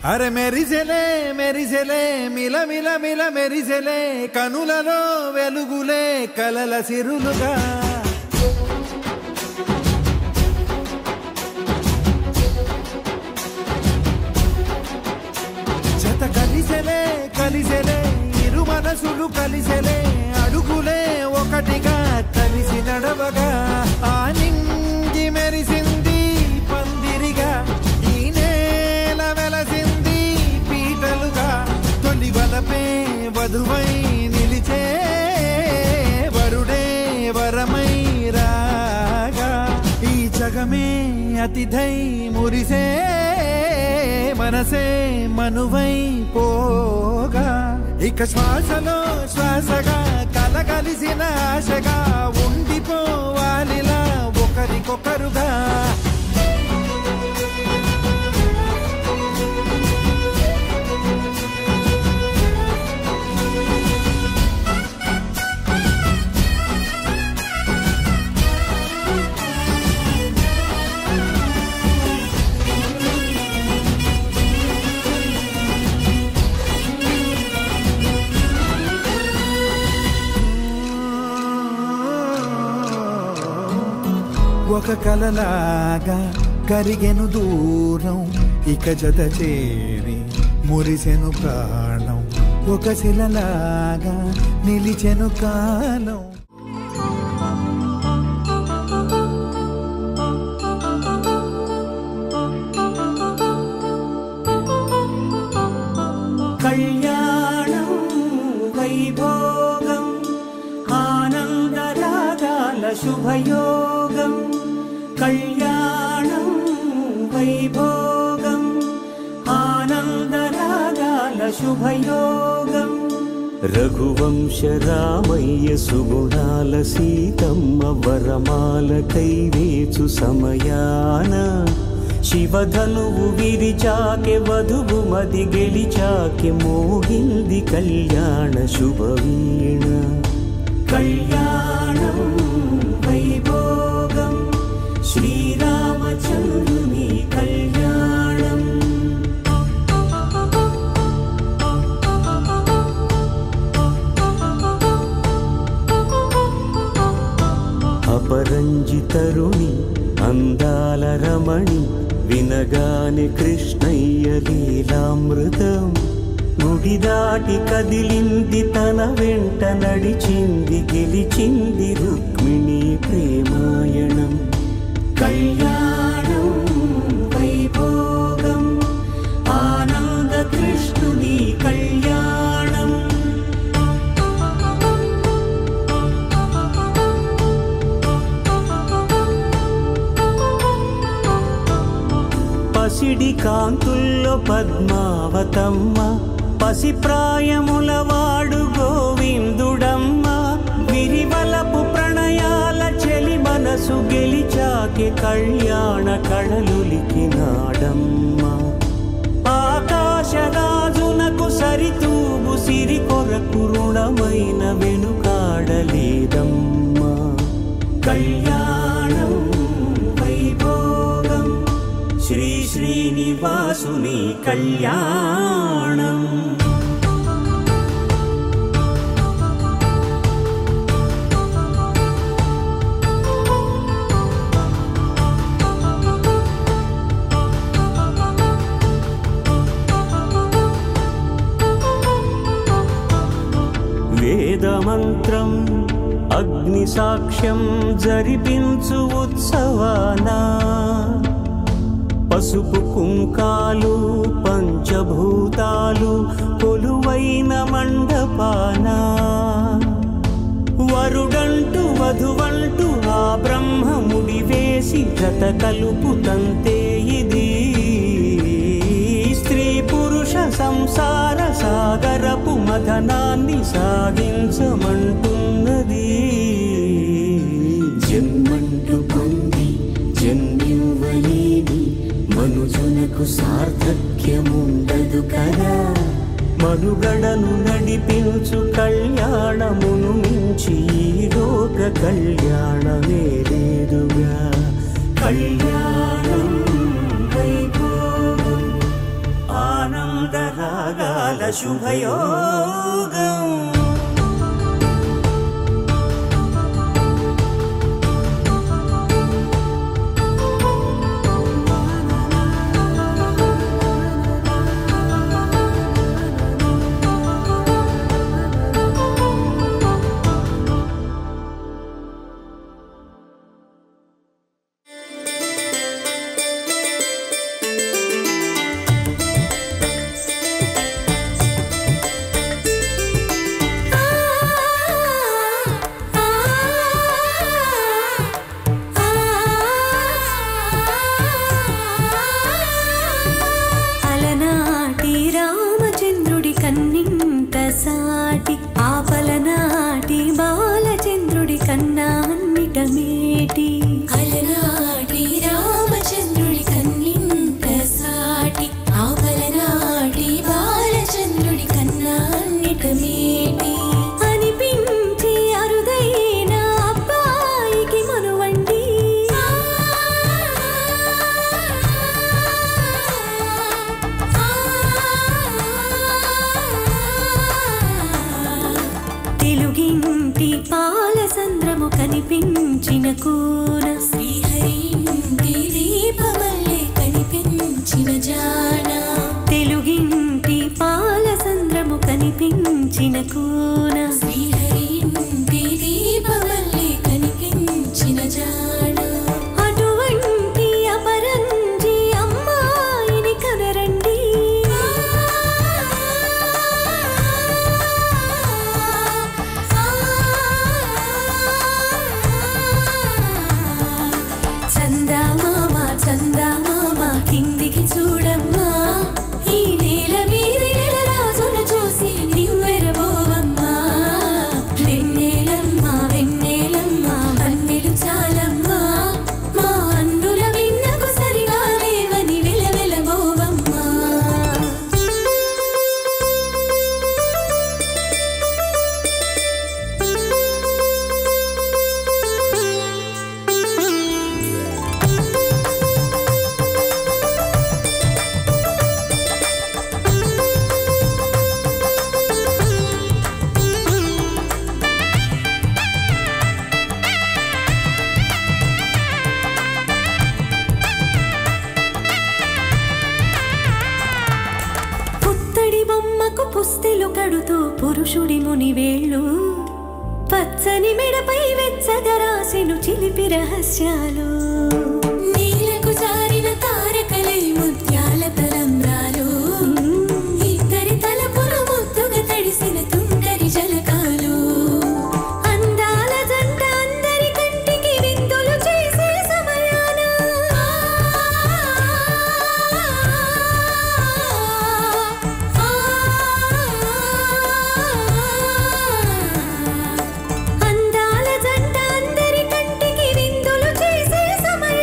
అరే మెరిసెలే మెరిసెలే మిల మిల మిల మెరిసెలే కనులలో వెలుగులే కలల సిరులుగా జత కలిసెలే కలిసెలే ఇరు మనసులు కలిసెలే అడుగులే ఒకటిగా కలిసి నడవగా ఆ నింగి మెరిసింది పందిరిగా ఈ నేల వెలసింది పీటలుగా తొలి వలపే వధువై నిలిచే వరుడే వరమై రాగా ఈ జగమే అతిథై మురిసే మనసే మనువై పోగా ఇక శ్వాసలో శ్వాసగా కలగలిసిన ఆశగా ఉండిపోవాలిలా ఒకరికొకరుగా ఒక కలలాగా కరిగెను దూరం ఇక జత చేరి మురిసెను ప్రాణం ఒక శిలలాగా నిలిచెను కాలం కళ్యాణం వైభోగం ఆనందరాగాల శుభయోగం కళ్యాణం వైభోగం ఆనందరాగాల శుభయోగం రఘువంశ రామయ్య సుగుణాల సీతమ్మ వరమాల కైవేచు సమయాన శివధనువు విరిచాకె వధువు మది గెలిచాకె మోగింది కళ్యాణ శుభవీణ కళ్యాణం వైభోగం శ్రీరామచంద్రుని కళ్యాణం అపరంజి తరుణి అందాల రమణి వినగానే కృష్ణయ్య లీలామృతం గుడి దాటి కదిలింది తన వెంట నడిచింది గెలిచింది రుక్మిణి ప్రేమాయణం కళ్యాణం వైభోగం ఆనంద కృష్ణుని కళ్యాణం పసిడి కాంతుల్లో పద్మావతమ్మ పసిప్రాయముల వాడు గోవిందుడమ్మ విరివలపు ప్రణయాల చెలి మనసు గెలిచాకె కళ్యాణ కళలులికినాడమ్మ ఆకాశరాజునకు సరితూగు సిరి కొరకు రుణమైన వెనుకాడలేదమ్మ కళ్యాణం వైభోగం శ్రీ శ్రీనివాసుని కళ్యాణం వేదమంత్రం అగ్ని సాక్ష్యం జరిపించు ఉత్సవానా పసుపు కుంకాలు పంచభూతాలు కొలువైన మండపాన వరుడంటూ వధువంటూ ఆ బ్రహ్మముడి వేసి జత కలుపుతంతే ఇది స్త్రీ పురుష సంసార సాగరపు మథనాన్ని సాగించమంటున్నది జన్మంటూ పొంది జన్మివ్వలేని మనుజునకు సార్థక్యముండదు కదా మనుగడను నడిపించు కళ్యాణమును మించి ఈ లోక కళ్యాణమే లేదుగా కళ్యాణం వైభోగం ఆనంద ఆనందరాగాల శుభయోగం. సాటి ఆపలనాటి బాలచంద్రుడి కన్నా అన్నిట మేటి అలనాటి రామచంద్రుడి కన్నింత సాటి ఆపలనాటి బాలచంద్రుడి కన్నా అన్నిట మేటి అనిపించి అరుదైన అబ్బాయికి మనువండి తెలుగింటి పాలసంద్రము కనిపించిన కూన శ్రీహరింటి దీపమల్లె కనిపించిన జాన తెలుగింటి పాలసంద్రము కనిపించిన కూన శ్రీహరింటి దీపమల్లె కనిపించిన జాన అటువంటి అపరంజి అమ్మాయిని కనరండి చందమామ కిందికి చూడమ్మా ఈ నేల మీద రాజును చూసి నివ్వెరబోవమ్మా వెన్నెలమ్మా వెన్నెలమ్మా వన్నెలు చాలమ్మా మా అన్నుల విన్నకు సరిగా లేవని వెలవెలబోవమ్మా పుత్తడి బొమ్మకు పుస్తెలు కడుతూ పురుషుడి మునివేళ్ళు పచ్చని మెడపై వెచ్చగా రాసెను చిలిపి రహస్యాలు నీలకు జారిన తారకలై ముత్యాల తలంబ్రాలు ఇద్దరి తలపులు ముద్దుగా తడిసిన తుంటరి జలకాలు అందాల జంట అందరి కంటికి విందులు చేసే సమయాన అందాల జంట అందరి కంటికి విందులు చేసే సమయాన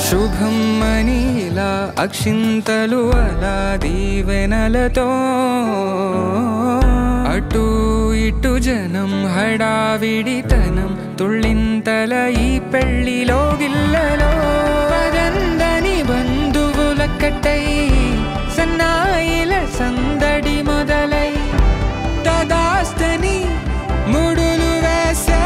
శుభం మనీలా అక్షింతలు అలా దీవెనలతో అటు ఇటు జనం హడావిడితనం తుళ్ళింతల ఈ పెళ్లిలో గిల్లలో పదందని బంధువుల కట్టై సన్నాయిల సందడి మొదలై తదాస్తని ముడులు వేసే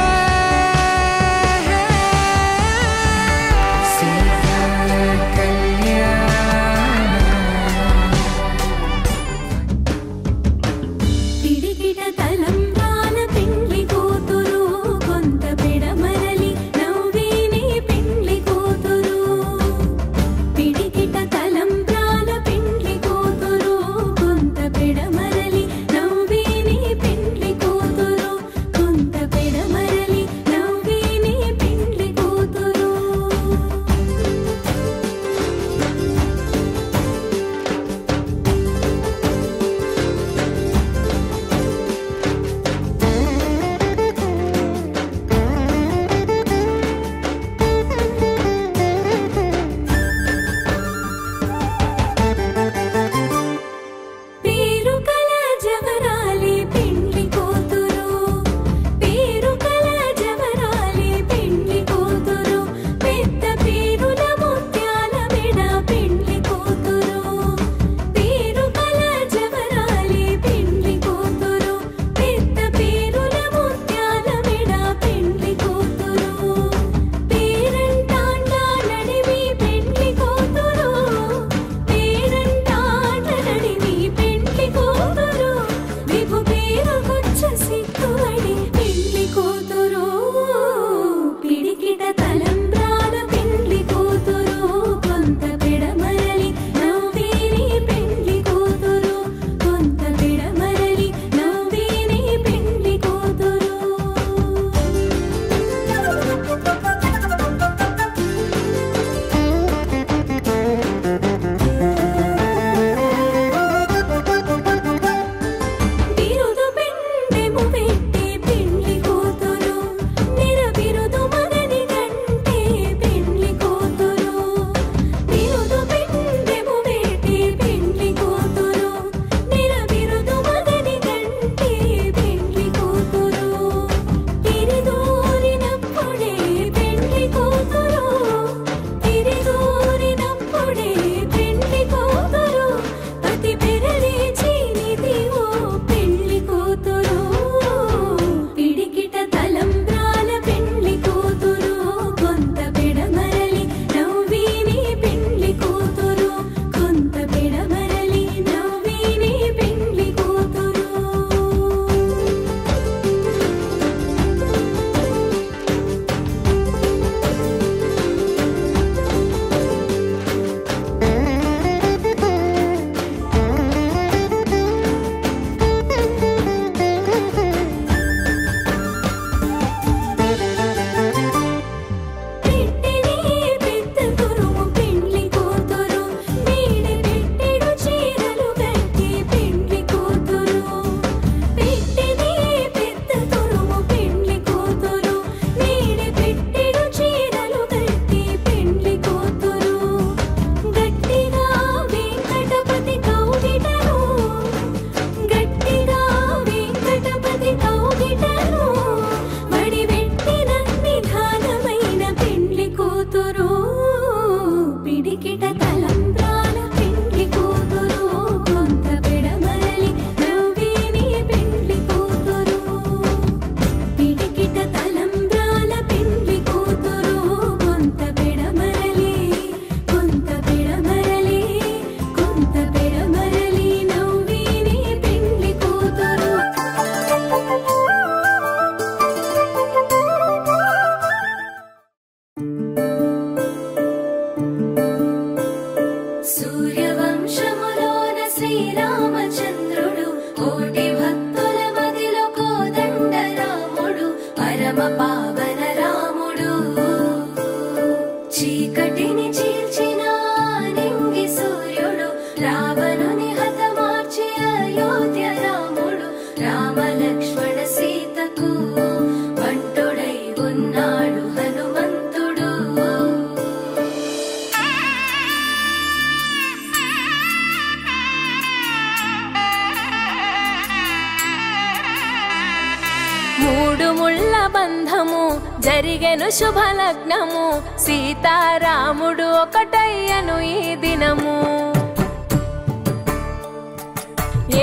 జరిగెను శుభలగ్నము సీతారాముడు ఒకటయ్యను ఈ దినము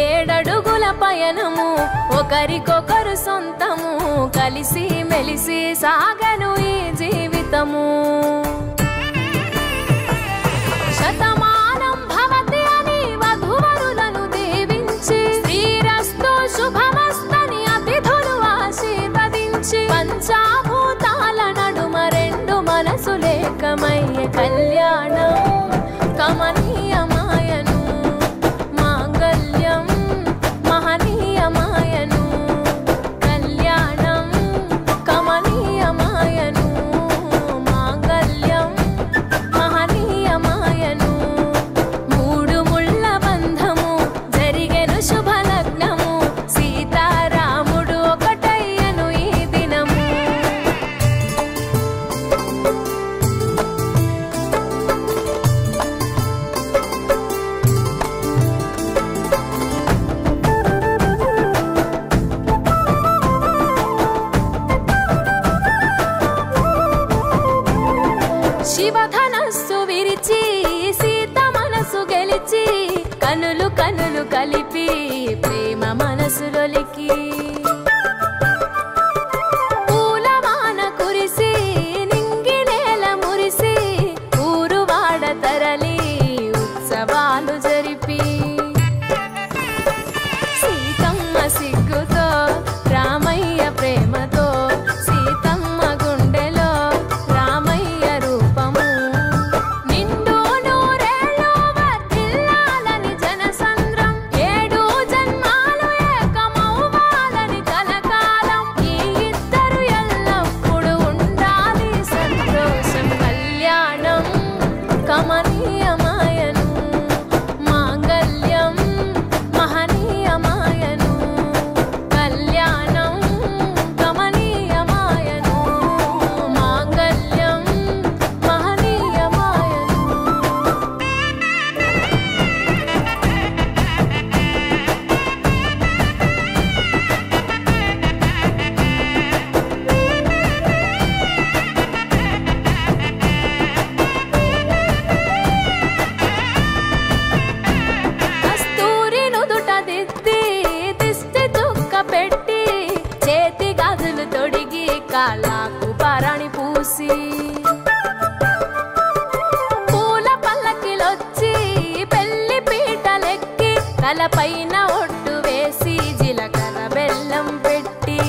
7 అడుగుల పయనము ఒకరికొకరు సొంతము కలిసి మెలిసి సాగను ఈ జీవితము శతమానం భవతి అని వధువరులను దీవించి శ్రీరస్తు శుభమస్తని అతిథులు ఆశీర్వదించి పంచాభూతాల నడుమ 2 మనసులేకమయ్యే కళ్యాణం కమనీయమాయను మాంగళ్యం మహనీయమాయను కళ్యాణం కమనీయమాయను మాంగళ్యం మహనీయమాయను 3 ముళ్ళ బంధము జరిగెను శుభలగ్నము సీతారాముడు ఒకటయ్యను ఈ దినము శివధనస్సు విరిచి సీత మనసు గెలిచి కనులు కనులు కలిపి ప్రేమ మనసులొలికి పూలవాన కురిసి నింగి నేల మురిసి ఊరువాడ తరలి ఉత్సవాలు జరిపి సీతమ్మ సిగ్గుతో రామయ్య ప్రేమతో సీతమ్మ గుండెలో రామయ్య రూపము నిండు నూరేళ్ళు వర్ధిల్లాలని జనసంద్రం 7 జన్మాలు ఏకమవ్వాలని కలకాలం ఈ ఇద్దరు ఎల్లప్పుడూ ఉండాలి సంతోషం కళ్యాణం కమనీయమాయను మాంగళ్యం మహనీయమాయను కళ్యాణం కమనీయమాయను మాంగళ్యం మహనీయమాయను కస్తూరి నుదుట దిద్ది దిష్టి చుక్క పెట్టి చేతి గాజులు తొడిగి కాళ్ళకు పారాణి పూసి పూల పల్లకిలొచ్చి పెళ్లి పీటలెక్కి తలపైన ఒట్టు వేసి జీలకర్ర బెల్లం పెట్టి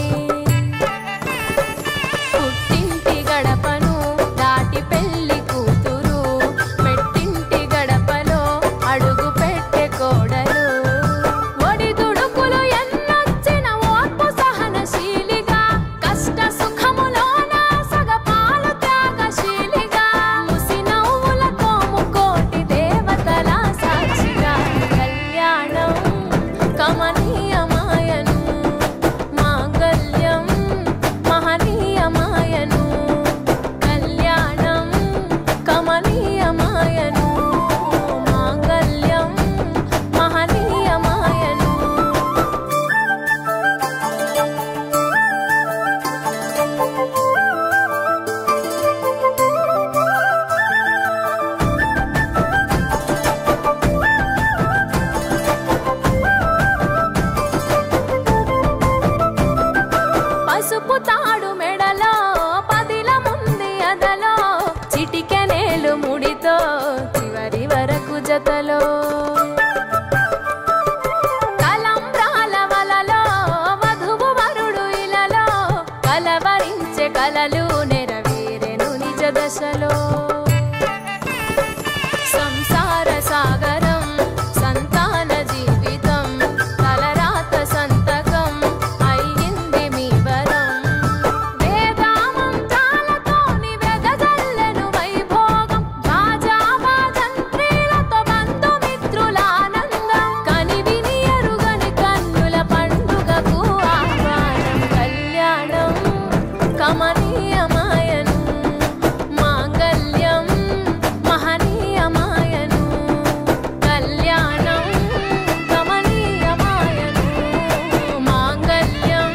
పుట్టింటి గడపను దాటి పెళ్లి కూతురు పెట్టింటి గడపలో అడుగు పెట్టే కోడలు ఒడిదుడుకులు ఎన్నొచ్చిన ఓర్పు సహనశీలిగా కష్ట సుఖములోన సగపాలు త్యాగశీలిగా ముసి నవ్వులతో ముకోటి దేవతల సాక్షిగా కళ్యాణం కమనీయమాయను మాంగళ్యం మహనీయమాయను కళ్యాణం కమనీయమాయను మాంగళ్యం మహనీయమాయను పసుపు తాడు మెడలో పదిల ముంది అదలో చిటికెనేలు ముడితో చివరి వరకు జతలో తలంబ్రాల వలలో వధువు వరుడు ఇలలో కలవరించే కలలు నెరవేరెను నిజ దశలో సంసార సాగరం సంతాన జీవితం తలరాత సంతకం అయ్యింది మీ వరం వేదామంతాలతోని వెదజల్లెను వైభోగం బాజా బాజంత్రీలతో బంధుమిత్రుల ఆనందం కనివిని ఎరుగని కన్నుల పండుగకు ఆహ్వానం కళ్యాణం కమనీయమాయను మాంగళ్యం మహనీయమాయను కళ్యాణం కమనీయమాయను మాంగళ్యం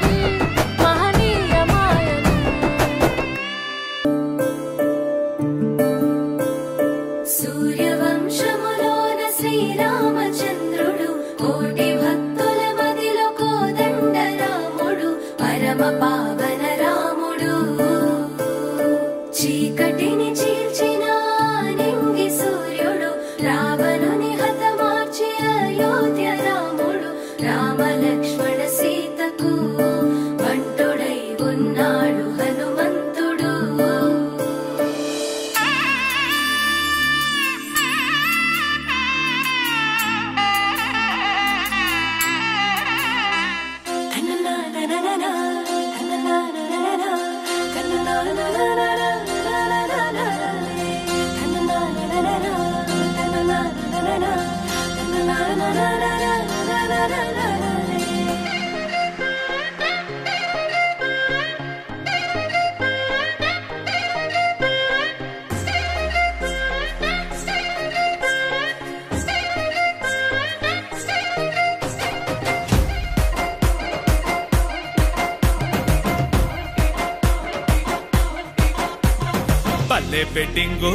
మహనీయమాయను భలే బెట్టింగు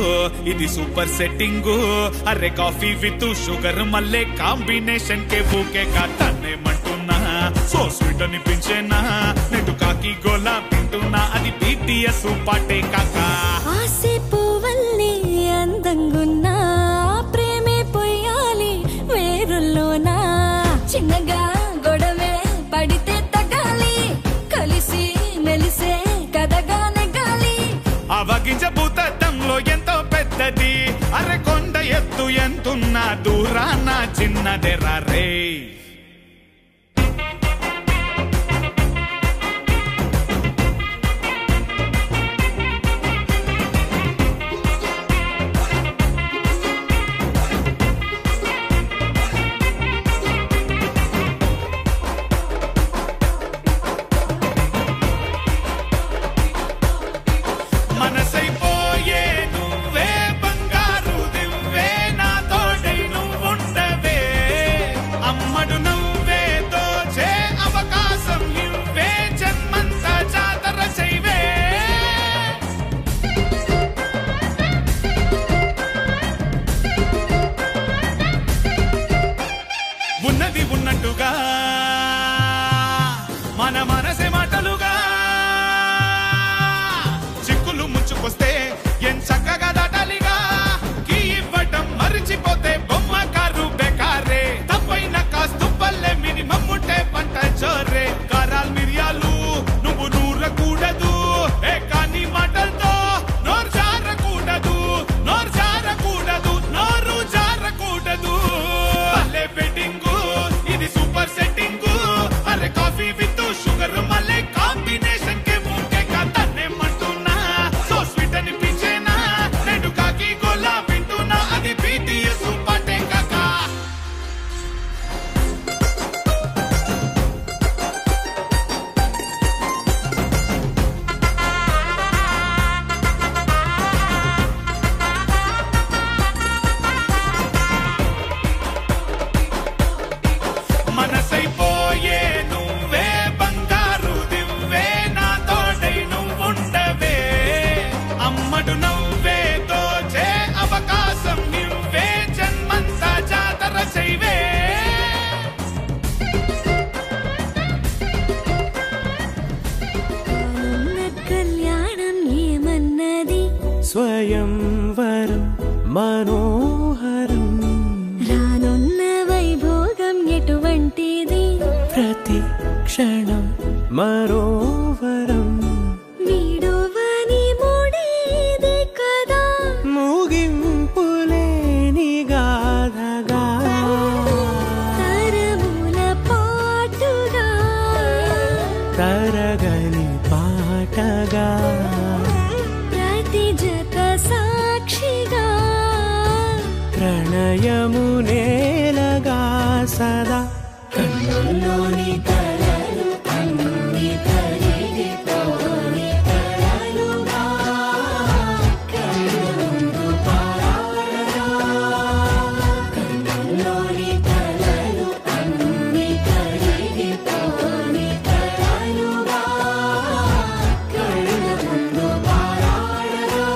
ఇది సూపర్ సెట్టింగు అరే కాఫీ విత్ షుగర్ మళ్ళీ కాంబినేషన్ కే ఊకే కాతానేమంటున్నా సో స్వీట్ అనిపించేనా నెట్టు కాకి గోలా వింటున్నా అది BTS పాటే కాకా ఆసేపు వల్లే అందంగున్నా ప్రేమే పొయ్యాలి వేరుల్లోనా చిన్నగా గొడవే పడితే తగాలి కలిసి మెలిసే కదగా నెగాలి అవగింజ భూతత్వంలో ఎంతో పెద్దది అరే కొండ ఎత్తు ఎంతున్నా దూరాన చిన్నదెరా రే ఉన్నది ఉన్నట్టుగా మన మనసే మాటలుగా చిక్కులు ముంచుకొస్తే ఎం చక్కగా దాటాలిగా కీ ఇవ్వటం మరిచిపోతే బొమ్మ కారు బెకారే తప్పైన కాస్తు పల్లె మినిమం ఉంటే పంట చోరే కారాలు మిరియాలు నువ్వు నూరకూడదు ఏ కానీ మాటలతో నోరు జారకూడదు నోరు జారకూడదు నోరు జారకూడదు భలే బెట్టింగు ఇది సూపర్ సెట్టింగు అరే కాఫీ విత్ షుగర్ మళ్ళీ కాంబినేషన్ కే ఊకే కాతానేమంటున్నా సో స్వీట్ అనిపించేనా నెట్టు కాకి గోలా వింటున్నా అది BTS పాటే కాకా మనసైపోయే నువ్వే బంగారు దివ్వే నా తోడై నువ్వుండవే అమ్మడు నవ్వే దోచే అవకాశం నువ్వే జన్మంతా జాతర చేయవే కళ్యాణం ఏమన్నది స్వయంవరం మనోహరం రానున్న వైభోగం ఎటువంటిది ప్రతి క్షణం మరోవరం వీడువని మూడేది కదా ముగింపులేని గాథగా తరముల పాటుగా తరగని పాటగా ప్రతి జత సాక్షిగా ప్రణయము నేలగా సదా కన్నుల్లోని కలలు అన్ని కరిగిపోని కలలుగా కన్నుందు పారాడగా కన్నుల్లోని కలలు అన్ని కరిగిపోని కలలుగా కన్నుందు పారాడగా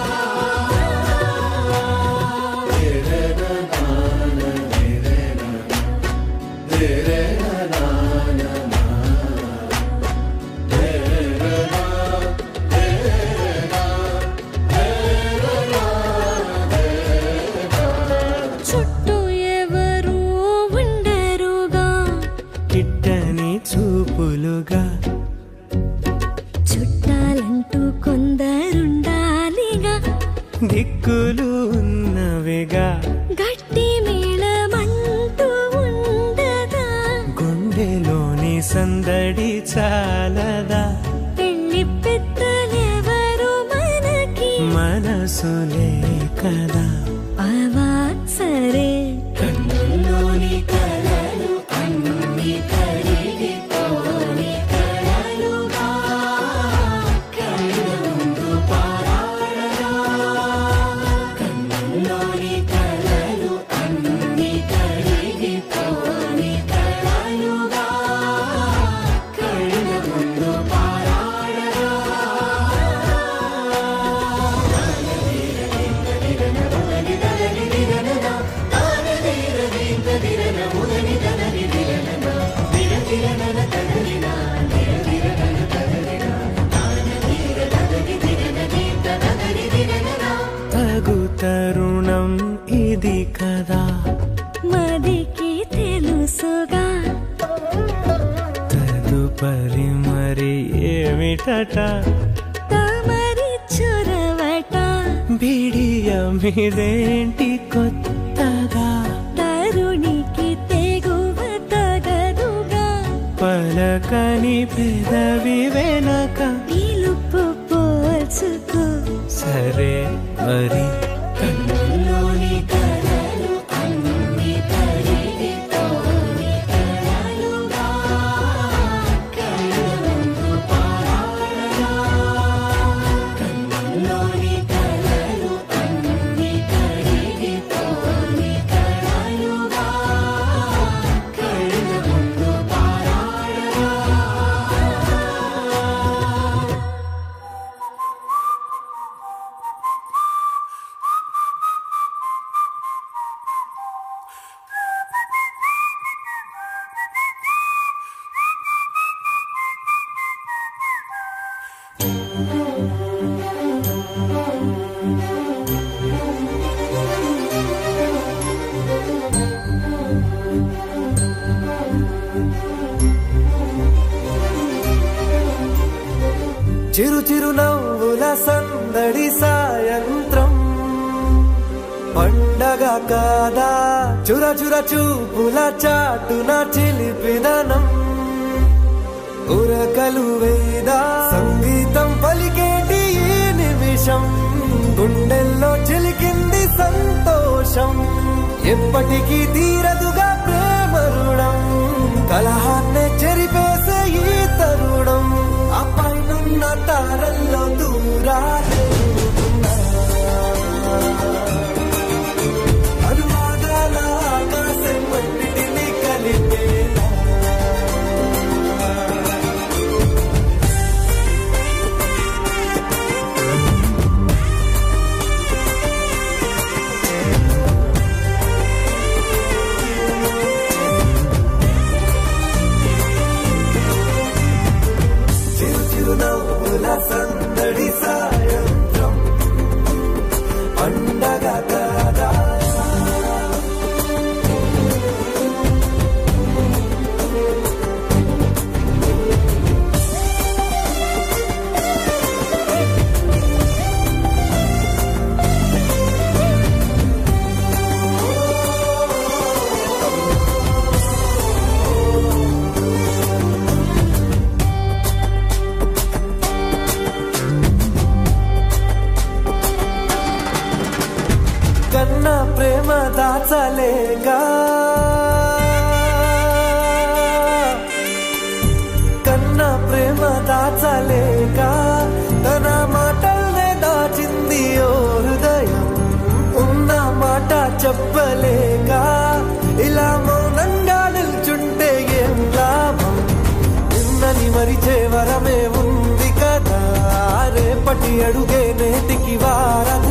చుట్టూ ఎవరు ఉండరుగా కిట్టని చూపులుగా చుట్టాలంటూ కొందరుండాలిగా దిక్కులు ఉన్నవిగా గట్టి మేళమంటూ ఉండదా గుండెలోని సందడి చాలదా పెళ్లి పెద్దలెవరు మనకి మనసులే కదా అవా సరే కన్నుల్లోని కలలు అన్ని కరిగిపోని కలలుగా కన్నుందు పారాడగా కన్నుల్లోని కలలు అన్ని కరిగిపోని కలలుగా కన్నుందు పారాడగా ముచ్చట తామరి చొరవట బిడియమిదేంటి కొత్తగా తరుణికి తెగువ తగదుగా పలకని పెదవి వెనక పిలుపు పోల్చుకో సరే మరి కన్నుల్లోని కలలు అన్ని కరిగిపోని కలలుగా కళ్ళముందు పారాడగా కన్నుల్లోని కలలు అన్ని కరిగిపోని కలలుగా కళ్ళముందు పారాడగా చిరు చిరు నవ్వుల సందడి సాయంత్రం పండగ కాదా చుర చుర చూపుల చాటున చిలిపిదనం ఉరకలు వేదా సంగీతం పలికేటి ఈ నిమిషం గుండెల్లో చిలికింది సంతోషం ఎప్పటికీ తీరదుగా ప్రేమ రుణం కలహాన్నే చెరిపేసే ఈ తరుణం ఆ పైనున్న తారల్లో దూరాలే అనువాదాల ఆకాశం అన్నిటినీ కలిపేలా చిరు చిరు నవ్వుల సందడి సాయంత్రం పండగ కాదా కన్నా ప్రేమ దాచలేక కన్నా ప్రేమ దాచలేక తన మాటల్నే దాచింది ఓ హృదయం ఉన్న మాట చెప్పలేక ఇలా మౌనంగా నిల్చుంటే ఏం లాభం నిన్నని మరిచే వరమే ఉంది కదా రేపటి అడుగే నేటికి వారద